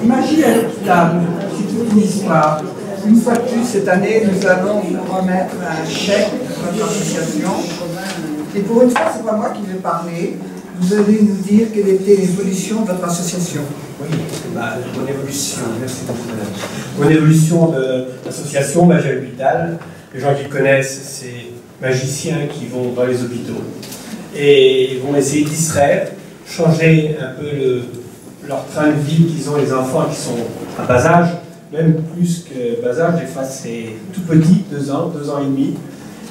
Magie à l'hôpital, c'est toute une histoire. Une fois de plus, cette année, nous allons vous remettre un chèque de notre association. Et pour une fois, ce n'est pas moi qui vais parler. Vous allez nous dire quelle était l'évolution de votre association. Oui, mon évolution, merci beaucoup madame. Mon évolution de l'association Magie à l'hôpital, les gens qui connaissent, c'est magiciens qui vont dans les hôpitaux et vont essayer de distraire, changer un peu leur train de vie qu'ils ont, les enfants qui sont à bas âge, même plus que bas âge, des fois c'est tout petit, 2 ans, 2 ans et demi,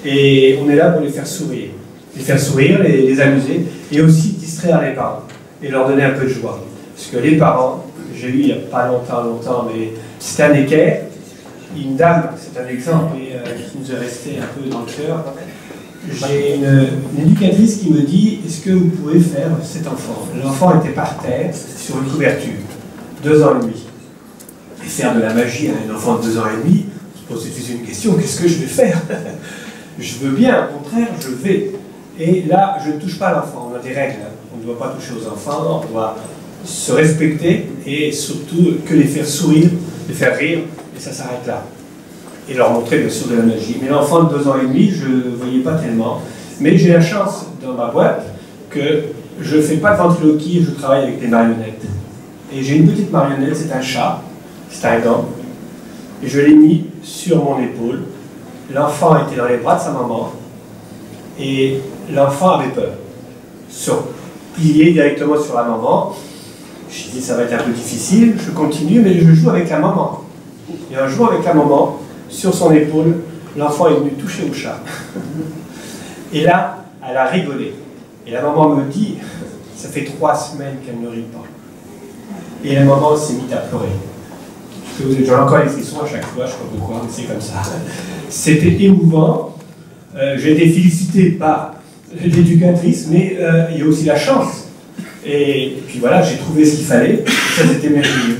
et on est là pour les faire sourire. Les faire sourire, les amuser, et aussi distraire les parents, et leur donner un peu de joie. Parce que les parents, j'ai eu il n'y a pas longtemps, mais c'était un équerre, une dame, c'est un exemple qui nous est resté un peu dans le cœur. J'ai une éducatrice qui me dit, est-ce que vous pouvez faire cet enfant? L'enfant était par terre, sur une couverture, 2 ans et demi. Et faire de la magie à un enfant de 2 ans et demi, se pose une question, qu'est-ce que je vais faire? Je veux bien, au contraire, je vais. Et là, je ne touche pas l'enfant, on a des règles. On ne doit pas toucher aux enfants, on doit se respecter et surtout que les faire sourire, les faire rire, et ça s'arrête là. Et leur montrer bien sûr de la magie. Mais l'enfant de 2 ans et demi, je ne voyais pas tellement. Mais j'ai la chance dans ma boîte que je ne fais pas de ventriloquie, je travaille avec des marionnettes. Et j'ai une petite marionnette, c'est un chat, c'est un gant. Et je l'ai mis sur mon épaule. L'enfant était dans les bras de sa maman. Et l'enfant avait peur. Plié directement sur la maman. Je dis ça va être un peu difficile, je continue, mais je joue avec la maman. Et en jouant avec la maman, sur son épaule, l'enfant est venu toucher au chat. Et là, elle a rigolé. Et la maman me dit, ça fait 3 semaines qu'elle ne rit pas. Et la maman s'est mise à pleurer. J'ai encore les frissons à chaque fois, je ne sais pas pourquoi, mais c'est comme ça. C'était émouvant. J'ai été félicité par l'éducatrice, mais il y a aussi la chance. Et puis voilà, j'ai trouvé ce qu'il fallait, ça c'était merveilleux.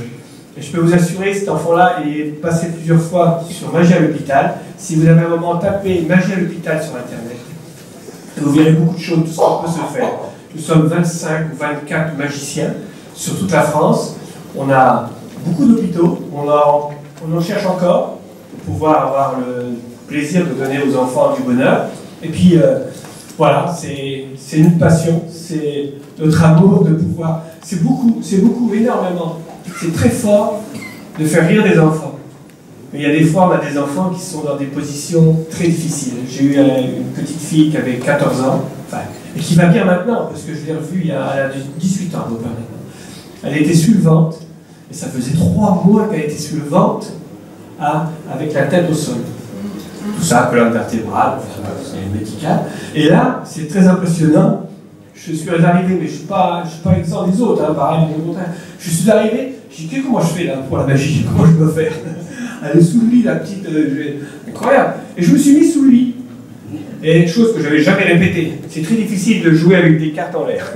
Et je peux vous assurer, cet enfant-là est passé plusieurs fois sur Magie à l'hôpital. Si vous avez un moment tapé Magie à l'hôpital sur Internet, vous verrez beaucoup de choses, tout ce qui peut se faire. Nous sommes 25 ou 24 magiciens sur toute la France. On a beaucoup d'hôpitaux, on en cherche encore pour pouvoir avoir le plaisir de donner aux enfants du bonheur. Et puis, voilà, c'est une passion, c'est notre amour de pouvoir. C'est beaucoup, énormément. C'est très fort de faire rire des enfants. Mais il y a des fois, on a des enfants qui sont dans des positions très difficiles. J'ai eu une petite fille qui avait 14 ans, enfin, et qui va bien maintenant, parce que je l'ai revue elle a 18 ans, à peu près maintenant. Elle était sur le ventre, et ça faisait 3 mois qu'elle était sur le ventre, avec la tête au sol. Tout ça, colonne vertébrale, c'est médical. Et là, c'est très impressionnant. Je suis arrivé, mais je ne suis pas exempt des autres, hein, pareil, au contraire. Je suis arrivé, j'ai dit, comment je fais là pour la magie? Comment je peux faire? Elle est sous le lit, la petite, incroyable. Et je me suis mis sous le lit. Et chose que je n'avais jamais répétée. C'est très difficile de jouer avec des cartes en l'air.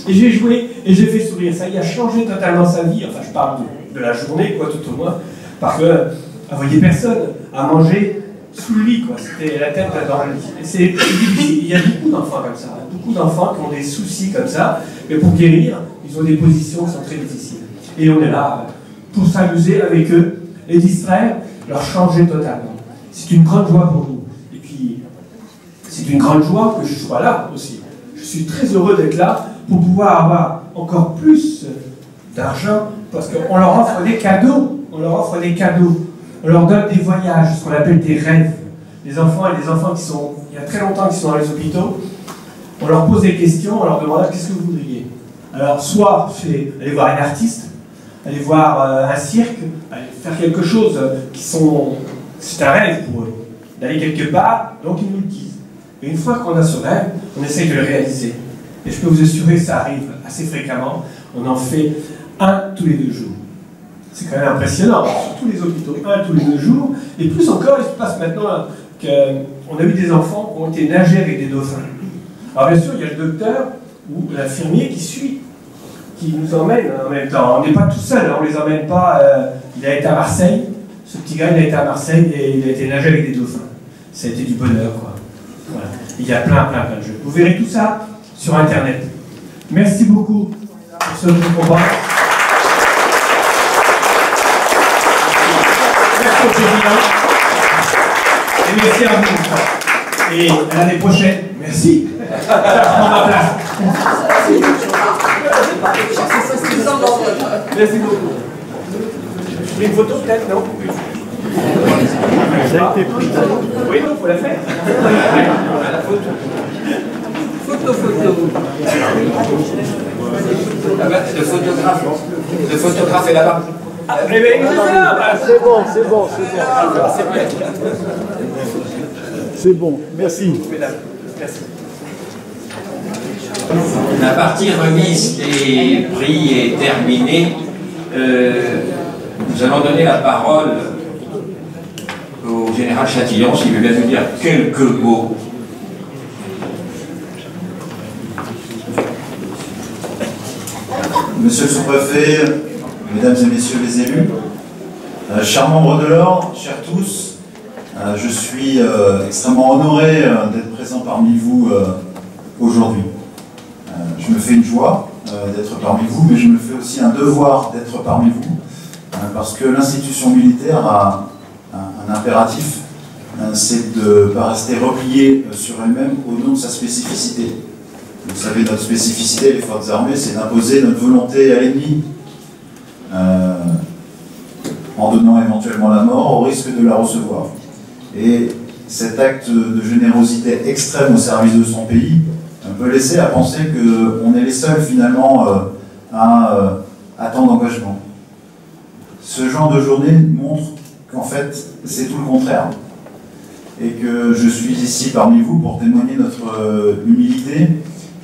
Et j'ai joué, et j'ai fait sourire. Ça y a changé totalement sa vie. Enfin, je parle de la journée, quoi, tout au moins. Parce que elle voyait personne à manger sous le lit, quoi. C'était la tête dans le lit. C'est difficile. Il y a beaucoup d'enfants comme ça. Beaucoup d'enfants qui ont des soucis comme ça. Mais pour guérir, ils ont des positions qui sont très difficiles. Et on est là pour s'amuser avec eux, les distraire, leur changer totalement. C'est une grande joie pour nous. Et puis, c'est une grande joie que je sois là aussi. Je suis très heureux d'être là pour pouvoir avoir encore plus d'argent parce qu'on leur offre des cadeaux. On leur offre des cadeaux. On leur donne des voyages, ce qu'on appelle des rêves. Les enfants et des enfants qui sont, il y a très longtemps, qui sont dans les hôpitaux, on leur pose des questions, on leur demande qu'est-ce que vous voudriez. Alors, soit aller voir un artiste, aller voir un cirque, aller faire quelque chose qui sont... C'est un rêve pour eux, d'aller quelque part, donc ils nous le disent. Et une fois qu'on a ce rêve, on essaye de le réaliser. Et je peux vous assurer que ça arrive assez fréquemment. On en fait 1 tous les 2 jours. C'est quand même impressionnant, sur tous les hôpitaux, 1 tous les 2 jours. Et plus encore, il se passe maintenant qu'on a eu des enfants qui ont été nager avec des dauphins. Alors bien sûr, il y a le docteur ou l'infirmier qui suit, qui nous emmène en même temps. On n'est pas tout seul, on ne les emmène pas Il a été à Marseille, ce petit gars, il a été à Marseille et il a été nager avec des dauphins. Ça a été du bonheur, quoi. Voilà. Il y a plein de jeux. Vous verrez tout ça sur Internet. Merci beaucoup pour ce combat. Merci au président. Et merci à vous. Et à l'année prochaine. Merci. Ça prend ma place. Merci beaucoup. Je fais une photo peut-être, non? Ça a été pris. Oui, non, il faut la faire. La photo. Photo. Ah ben, le photographe est là-bas. C'est bon. C'est bon, merci. Merci. La partie remise des prix est terminée. Nous allons donner la parole au général Chatillon, s'il veut bien nous dire quelques mots. Monsieur le sous-préfet, mesdames et messieurs les élus, chers membres de l'Ordre, chers tous, je suis extrêmement honoré d'être présent parmi vous aujourd'hui. Je me fais une joie d'être parmi vous, mais je me fais aussi un devoir d'être parmi vous, parce que l'institution militaire a un impératif, c'est de ne pas rester repliée sur elle-même au nom de sa spécificité. Vous savez, notre spécificité, les forces armées, c'est d'imposer notre volonté à l'ennemi, en donnant éventuellement la mort, au risque de la recevoir. Et cet acte de générosité extrême au service de son pays peut laisser à penser qu'on est les seuls finalement à tant d'engagement. Ce genre de journée montre qu'en fait, c'est tout le contraire. Et que je suis ici parmi vous pour témoigner notre humilité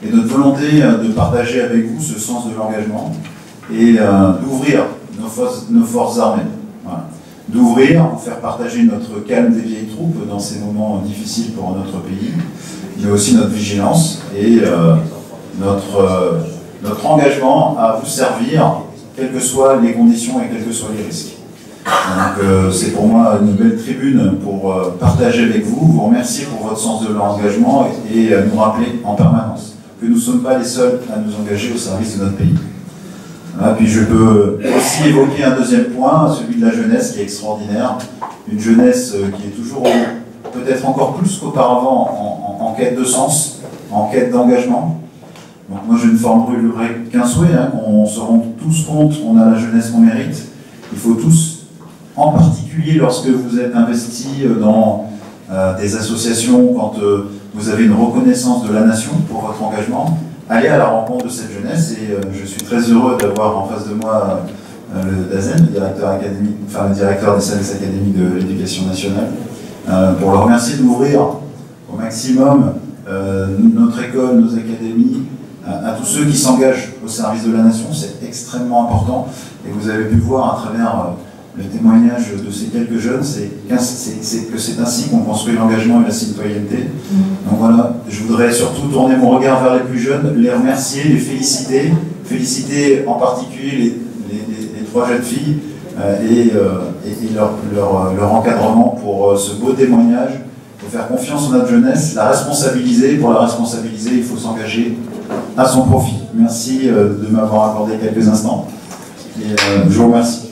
et notre volonté de partager avec vous ce sens de l'engagement et d'ouvrir nos forces armées. Voilà. D'ouvrir, faire partager notre calme des vieilles troupes dans ces moments difficiles pour notre pays, mais aussi notre vigilance et notre engagement à vous servir, quelles que soient les conditions et quels que soient les risques. Donc c'est pour moi une belle tribune pour partager avec vous, vous remercier pour votre sens de l'engagement et nous rappeler en permanence que nous ne sommes pas les seuls à nous engager au service de notre pays. Voilà, puis je peux aussi évoquer un deuxième point, celui de la jeunesse qui est extraordinaire, une jeunesse qui est toujours, peut-être encore plus qu'auparavant, en quête de sens, en quête d'engagement. Donc moi je ne formulerai qu'un souhait, qu'on se rende tous compte qu'on a la jeunesse qu'on mérite. Il faut tous, en particulier lorsque vous êtes investis dans des associations, quand vous avez une reconnaissance de la nation pour votre engagement, aller à la rencontre de cette jeunesse. Et je suis très heureux d'avoir en face de moi le DAZEN, le directeur des services académiques de l'éducation nationale, pour le remercier d'ouvrir au maximum notre école, nos académies, à tous ceux qui s'engagent au service de la nation. C'est extrêmement important. Et vous avez pu voir à travers le témoignage de ces quelques jeunes, que c'est ainsi qu'on construit l'engagement et la citoyenneté. Donc voilà, je voudrais surtout tourner mon regard vers les plus jeunes, les remercier, les féliciter, féliciter en particulier les trois jeunes filles et leur encadrement pour ce beau témoignage. Il faut faire confiance en notre jeunesse, la responsabiliser. Pour la responsabiliser, il faut s'engager à son profit. Merci de m'avoir accordé quelques instants et je vous remercie.